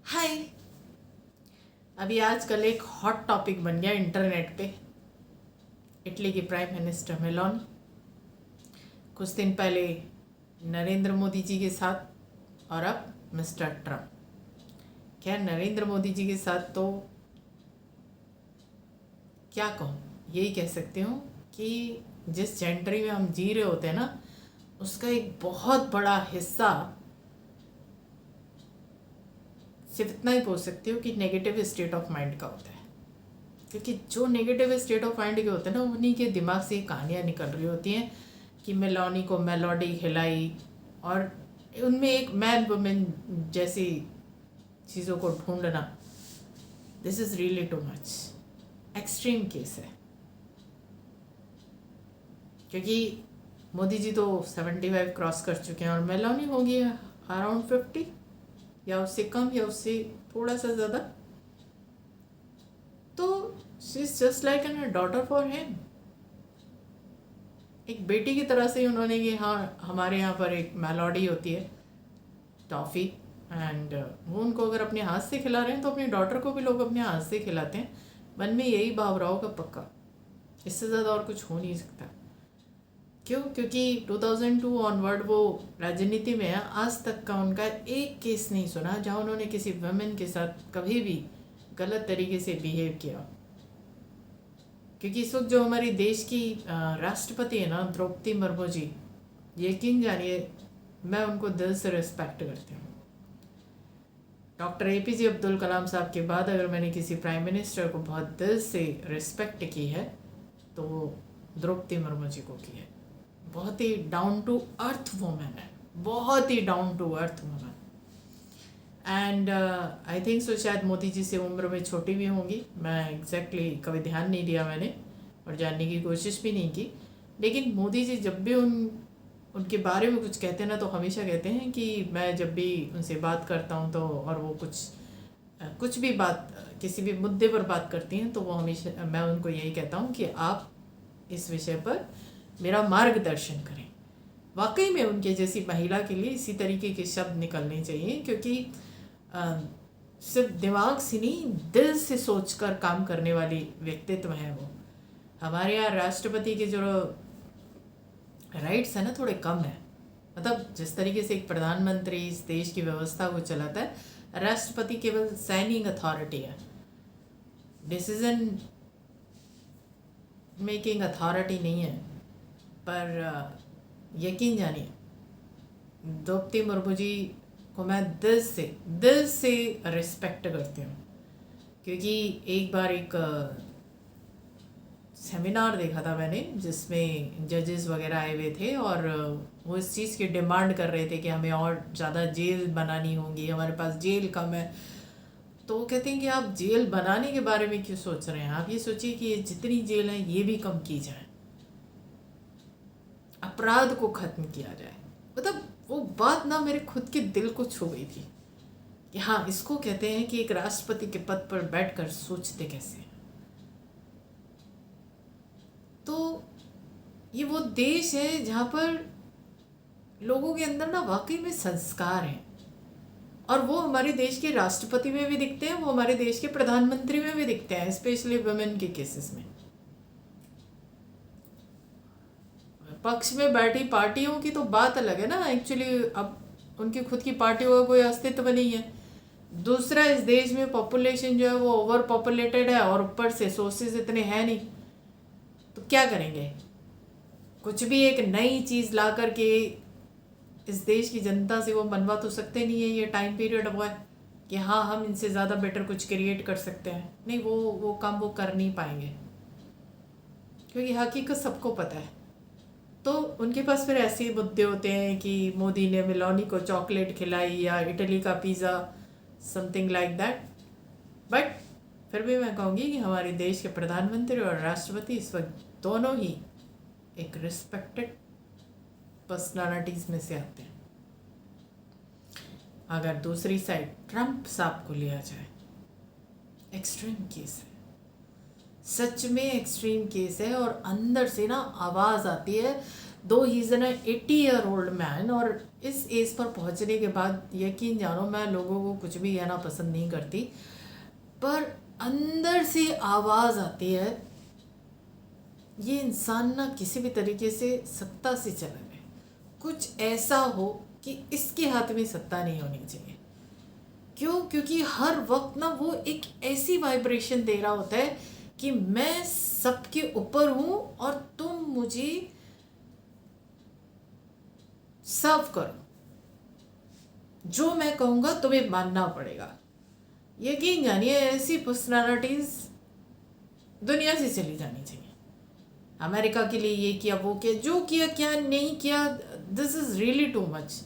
हाय। अभी आजकल एक हॉट टॉपिक बन गया इंटरनेट पे इटली की प्राइम मिनिस्टर मेलोनी। कुछ दिन पहले नरेंद्र मोदी जी के साथ और अब मिस्टर ट्रम्प। खैर नरेंद्र मोदी जी के साथ तो क्या कहूँ, यही कह सकती हूँ कि जिस जेंट्री में हम जी रहे होते हैं ना, उसका एक बहुत बड़ा हिस्सा, सिर्फ इतना ही बोल सकती हूँ कि नेगेटिव स्टेट ऑफ माइंड का होता है। क्योंकि जो नेगेटिव स्टेट ऑफ माइंड के होते हैं ना, उन्हीं के दिमाग से कहानियाँ निकल रही होती हैं कि मेलोनी को मेलोडी खिलाई, और उनमें एक मैन वुमेन जैसी चीज़ों को ढूंढना। This is really too much, extreme case है। क्योंकि मोदी जी तो 75 क्रॉस कर चुके हैं और मेलोनी होगी अराउंड 50 या उससे कम या उससे थोड़ा सा ज़्यादा। तो she is just like an daughter for him. एक बेटी की तरह से उन्होंने कि हाँ, हमारे यहाँ पर एक मेलोडी होती है टॉफ़ी, एंड वो उनको अगर अपने हाथ से खिला रहे हैं तो अपनी डॉटर को भी लोग अपने हाथ से खिलाते हैं। मन में यही भाव रहा होगा पक्का, इससे ज़्यादा और कुछ हो नहीं सकता। क्यों? क्योंकि 2002 ऑनवर्ड वो राजनीति में है। आज तक का उनका एक केस नहीं सुना जहाँ उन्होंने किसी वुमेन के साथ कभी भी गलत तरीके से बिहेव किया। क्योंकि इस वक्त जो हमारी देश की राष्ट्रपति है ना, द्रौपदी मुर्मू जी, यकीन जानिए मैं उनको दिल से रिस्पेक्ट करती हूँ। डॉक्टर APJ अब्दुल कलाम साहब के बाद अगर मैंने किसी प्राइम मिनिस्टर को बहुत दिल से रिस्पेक्ट की है तो वो द्रौपदी मुर्मू जी को की है। बहुत ही डाउन टू अर्थ वुमेन है, बहुत ही down to earth women. And I think so शायद मोदी जी से उम्र में छोटी भी होंगी। मैं एग्जैक्टली कभी ध्यान नहीं दिया मैंने और जानने की कोशिश भी नहीं की। लेकिन मोदी जी जब भी उनके बारे में कुछ कहते हैं ना, तो हमेशा कहते हैं कि मैं जब भी उनसे बात करता हूँ तो, और वो कुछ भी बात किसी भी मुद्दे पर बात करती हैं तो वो हमेशा, मैं उनको यही कहता हूँ कि आप इस विषय पर मेरा मार्गदर्शन करें। वाकई में उनके जैसी महिला के लिए इसी तरीके के शब्द निकलने चाहिए, क्योंकि सिर्फ दिमाग से नहीं, दिल से सोचकर काम करने वाली व्यक्तित्व है वो। हमारे यहाँ राष्ट्रपति के जो राइट्स है ना, थोड़े कम है। मतलब जिस तरीके से एक प्रधानमंत्री इस देश की व्यवस्था को चलाता है, राष्ट्रपति केवल साइनिंग अथॉरिटी है, डिसीजन मेकिंग अथॉरिटी नहीं है। पर यकीन जानिए द्रौपदी मुर्मू जी को मैं दिल से रिस्पेक्ट करती हूँ। क्योंकि एक बार एक सेमिनार देखा था मैंने जिसमें जजेस वगैरह आए हुए थे और वो इस चीज़ की डिमांड कर रहे थे कि हमें और ज़्यादा जेल बनानी होंगी, हमारे पास जेल कम है। तो वो कहते हैं कि आप जेल बनाने के बारे में क्यों सोच रहे हैं, आप ये सोचिए कि ये जितनी जेल है ये भी कम की जाए, अपराध को ख़त्म किया जाए। मतलब वो बात ना मेरे खुद के दिल को छू गई थी कि हाँ, इसको कहते हैं कि एक राष्ट्रपति के पद पर बैठकर सोचते कैसे हैं। तो ये वो देश है जहाँ पर लोगों के अंदर ना वाकई में संस्कार हैं, और वो हमारे देश के राष्ट्रपति में भी दिखते हैं, वो हमारे देश के प्रधानमंत्री में भी दिखते हैं, स्पेशली वुमेन के केसेस में। पक्ष में बैठी पार्टियों की तो बात अलग है ना, एक्चुअली अब उनकी खुद की पार्टियों का कोई अस्तित्व नहीं है। दूसरा, इस देश में पॉपुलेशन जो है वो ओवर पॉपुलेटेड है और ऊपर से सोर्सेज इतने हैं नहीं, तो क्या करेंगे? कुछ भी एक नई चीज़ ला करके इस देश की जनता से वो बनवा तो सकते नहीं है। ये टाइम पीरियड हुआ है कि हाँ, हम इनसे ज़्यादा बेटर कुछ क्रिएट कर सकते हैं, नहीं, वो काम वो कर नहीं पाएंगे, क्योंकि हकीकत सबको पता है। तो उनके पास फिर ऐसे मुद्दे होते हैं कि मोदी ने मेलोनी को चॉकलेट खिलाई या इटली का pizza, something like that. But फिर भी मैं कहूँगी कि हमारे देश के प्रधानमंत्री और राष्ट्रपति इस वक्त दोनों ही एक रिस्पेक्टेड पर्सनालिटीज़ में से आते हैं। अगर दूसरी साइड ट्रम्प साहब को लिया जाए, एक्सट्रीम केस है, सच में एक्सट्रीम केस है। और अंदर से ना आवाज़ आती है, दो he is an 80-year-old man, और इस एज पर पहुंचने के बाद यकीन जानो मैं लोगों को कुछ भी कहना पसंद नहीं करती, पर अंदर से आवाज़ आती है ये इंसान ना किसी भी तरीके से सत्ता से चला गया, कुछ ऐसा हो कि इसके हाथ में सत्ता नहीं होनी चाहिए। क्यों? क्योंकि हर वक्त ना वो एक ऐसी वाइब्रेशन दे रहा होता है कि मैं सबके ऊपर हूँ और तुम मुझे सर्व करो, जो मैं कहूँगा तुम्हें मानना पड़ेगा। यकीन जानिए ऐसी पर्सनालिटीज दुनिया से चली जानी चाहिए। अमेरिका के लिए ये किया वो किया, जो किया क्या नहीं किया, this is really too much.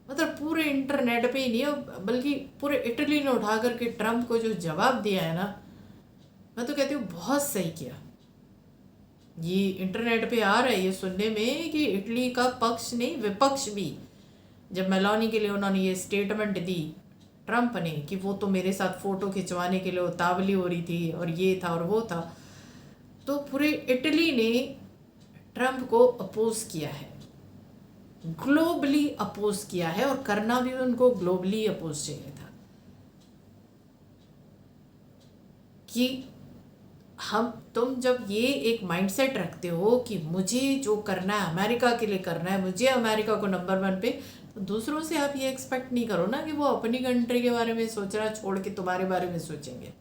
मतलब पूरे इंटरनेट पे ही नहीं बल्कि पूरे इटली ने उठा करके ट्रम्प को जो जवाब दिया है ना, मैं तो कहती हूँ बहुत सही किया। ये इंटरनेट पे आ रहा है ये सुनने में कि इटली का पक्ष नहीं विपक्ष भी, जब मेलोनी के लिए उन्होंने ये स्टेटमेंट दी ट्रम्प ने कि वो तो मेरे साथ फ़ोटो खिंचवाने के लिए उतावली हो रही थी और ये था और वो था, तो पूरे इटली ने ट्रम्प को अपोज किया है, ग्लोबली अपोज किया है, और करना भी उनको ग्लोबली अपोज चाहिए था कि तुम जब ये एक माइंडसेट रखते हो कि मुझे जो करना है अमेरिका के लिए करना है, मुझे अमेरिका को नंबर 1 पे, तो दूसरों से आप ये एक्सपेक्ट नहीं करो ना कि वो अपनी कंट्री के बारे में सोच रहा छोड़ के तुम्हारे बारे में सोचेंगे।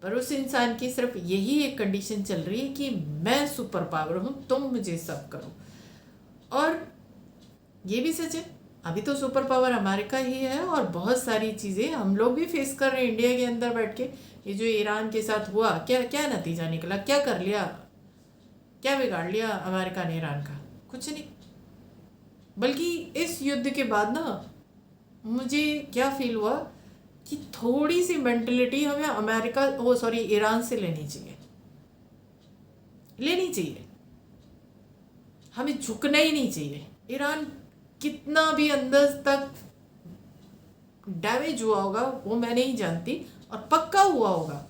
पर उस इंसान की सिर्फ यही एक कंडीशन चल रही है कि मैं सुपर पावर हूँ, तुम मुझे सब करो। और ये भी सच है, अभी तो सुपर पावर अमेरिका ही है, और बहुत सारी चीज़ें हम लोग भी फेस कर रहे हैं इंडिया के अंदर बैठ के। ये जो ईरान के साथ हुआ, क्या क्या नतीजा निकला, क्या कर लिया, क्या बिगाड़ लिया अमेरिका ने ईरान का? कुछ नहीं। बल्कि इस युद्ध के बाद ना मुझे क्या फील हुआ कि थोड़ी सी मेंटलिटी हमें ईरान से लेनी चाहिए। हमें झुकना ही नहीं चाहिए। ईरान कितना भी अंदर तक डैमेज हुआ होगा वो मैं नहीं जानती, और पक्का हुआ होगा,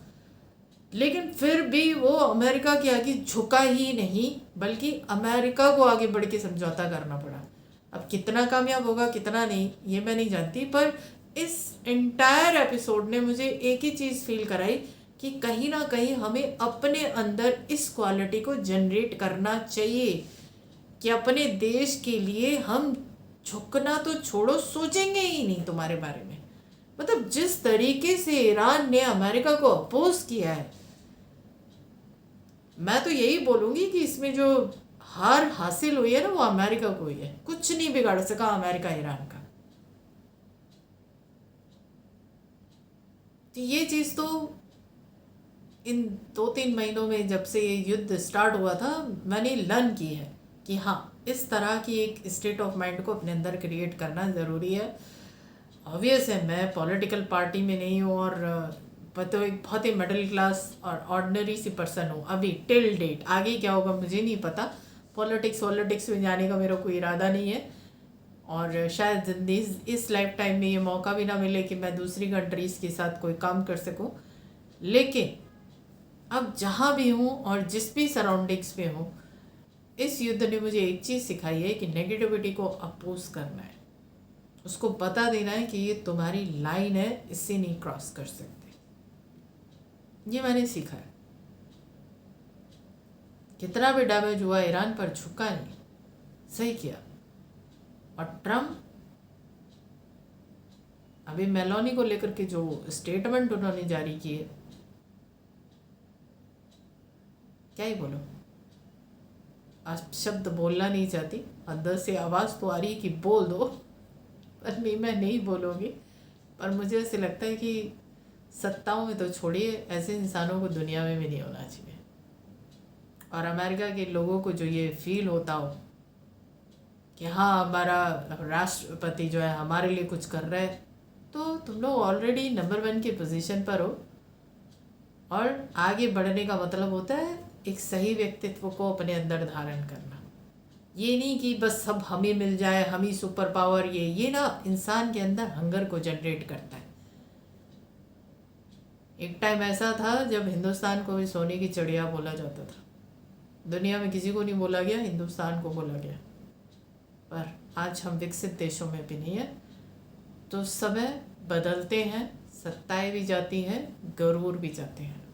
लेकिन फिर भी वो अमेरिका के आगे झुका ही नहीं, बल्कि अमेरिका को आगे बढ़ के समझौता करना पड़ा। अब कितना कामयाब होगा कितना नहीं ये मैं नहीं जानती, पर इस एंटायर एपिसोड ने मुझे एक ही चीज़ फील कराई कि कहीं ना कहीं हमें अपने अंदर इस क्वालिटी को जनरेट करना चाहिए कि अपने देश के लिए हम झुकना तो छोड़ो, सोचेंगे ही नहीं तुम्हारे बारे में। मतलब जिस तरीके से ईरान ने अमेरिका को अपोज किया है, मैं तो यही बोलूँगी कि इसमें जो हार हासिल हुई है ना वो अमेरिका को हुई है। कुछ नहीं बिगाड़ सका अमेरिका ईरान का। तो ये चीज़ तो इन 2-3 महीनों में जब से ये युद्ध स्टार्ट हुआ था मैंने लर्न की है कि हाँ, इस तरह की एक स्टेट ऑफ माइंड को अपने अंदर क्रिएट करना ज़रूरी है। ऑब्वियस है मैं पॉलिटिकल पार्टी में नहीं हूँ, और तो एक बहुत ही मिडिल क्लास और ऑर्डिनरी सी पर्सन हूँ अभी टिल डेट। आगे क्या होगा मुझे नहीं पता, पॉलिटिक्स में जाने का मेरा कोई इरादा नहीं है, और शायद जिंदगी इस लाइफ टाइम में ये मौका भी ना मिले कि मैं दूसरी कंट्रीज़ के साथ कोई काम कर सकूं। लेकिन अब जहाँ भी हूँ और जिस भी सराउंडिंग्स में हूँ, इस युद्ध ने मुझे एक चीज़ सिखाई है कि नेगेटिविटी को अपोज करना है, उसको बता देना है कि ये तुम्हारी लाइन है, इससे नहीं क्रॉस कर सकते। ये मैंने सीखा है। कितना भी डैमेज हुआ ईरान पर झुका नहीं, सही किया। और ट्रम्प अभी मेलोनी को लेकर के जो स्टेटमेंट उन्होंने जारी किए, क्या ही बोलो, आज शब्द बोलना नहीं चाहती, अंदर से आवाज़ तो आ रही कि बोल दो, पर नहीं मैं नहीं बोलूँगी। पर मुझे ऐसे लगता है कि सत्ताओं में तो छोड़िए, ऐसे इंसानों को दुनिया में भी नहीं होना चाहिए। और अमेरिका के लोगों को जो ये फील होता हो कि हाँ हमारा राष्ट्रपति जो है हमारे लिए कुछ कर रहा है, तो तुम लोग ऑलरेडी नंबर 1 की पोजीशन पर हो, और आगे बढ़ने का मतलब होता है एक सही व्यक्तित्व को अपने अंदर धारण करना। ये नहीं कि बस सब हमें मिल जाए, हम ही सुपर पावर, ये ना इंसान के अंदर हंगर को जनरेट करता है। एक टाइम ऐसा था जब हिंदुस्तान को भी सोने की चिड़िया बोला जाता था, दुनिया में किसी को नहीं बोला गया, हिंदुस्तान को बोला गया। पर आज हम विकसित देशों में भी नहीं है। तो समय बदलते हैं, सत्ताएं भी जाती हैं, गरूर भी जाते हैं।